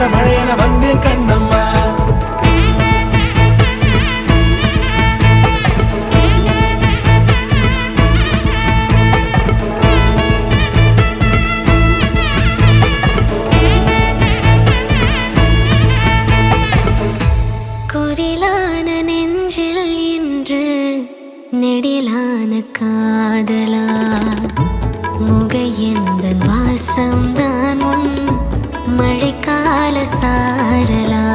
வர மழையென வந்தேன் கண்ணம்மா. குரிலான நெஞ்சில் இன்று நெடிலான காதலா முகையெந்தன் வாசம்தான் உன் மழைக்கால சாரலா